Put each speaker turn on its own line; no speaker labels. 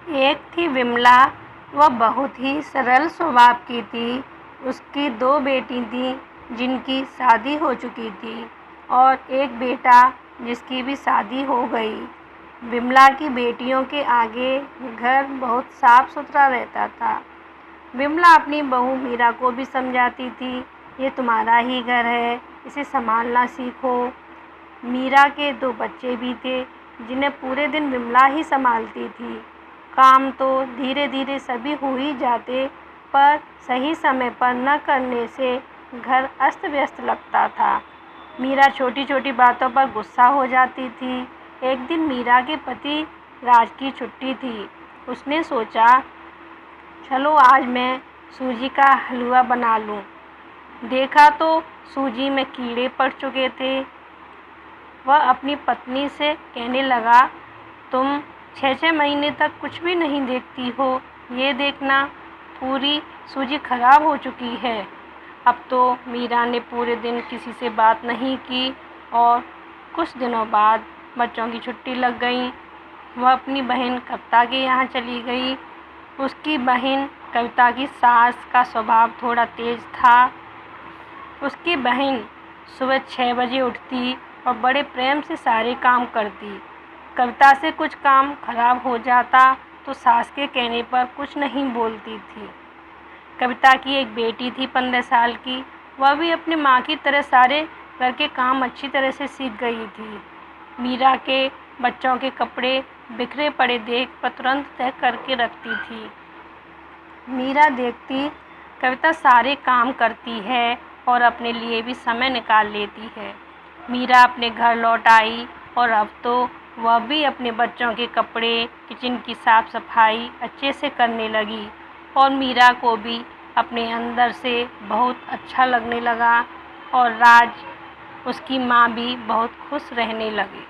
एक थी विमला। वह बहुत ही सरल स्वभाव की थी। उसकी 2 बेटी थीं जिनकी शादी हो चुकी थी और एक बेटा जिसकी भी शादी हो गई। विमला की बेटियों के आगे घर बहुत साफ सुथरा रहता था। विमला अपनी बहू मीरा को भी समझाती थी, ये तुम्हारा ही घर है, इसे संभालना सीखो। मीरा के 2 बच्चे भी थे जिन्हें पूरे दिन विमला ही संभालती थी। काम तो धीरे धीरे सभी हो ही जाते, पर सही समय पर न करने से घर अस्त व्यस्त लगता था। मीरा छोटी छोटी बातों पर गुस्सा हो जाती थी। एक दिन मीरा के पति राज की छुट्टी थी। उसने सोचा, चलो आज मैं सूजी का हलवा बना लूं। देखा तो सूजी में कीड़े पड़ चुके थे। वह अपनी पत्नी से कहने लगा, तुम 6-6 महीने तक कुछ भी नहीं देखती हो, ये देखना पूरी सूजी खराब हो चुकी है। अब तो मीरा ने पूरे दिन किसी से बात नहीं की और कुछ दिनों बाद बच्चों की छुट्टी लग गई। वह अपनी बहन कविता के यहाँ चली गई। उसकी बहन कविता की सास का स्वभाव थोड़ा तेज था। उसकी बहन सुबह 6 बजे उठती और बड़े प्रेम से सारे काम करती। कविता से कुछ काम खराब हो जाता तो सास के कहने पर कुछ नहीं बोलती थी। कविता की एक बेटी थी 15 साल की। वह भी अपनी माँ की तरह सारे घर के काम अच्छी तरह से सीख गई थी। मीरा के बच्चों के कपड़े बिखरे पड़े देख कर तुरंत तह करके रखती थी। मीरा देखती कविता सारे काम करती है और अपने लिए भी समय निकाल लेती है। मीरा अपने घर लौट आई और अब तो वह भी अपने बच्चों के कपड़े, किचन की साफ सफाई अच्छे से करने लगी और मीरा को भी अपने अंदर से बहुत अच्छा लगने लगा और राज, उसकी माँ भी बहुत खुश रहने लगी।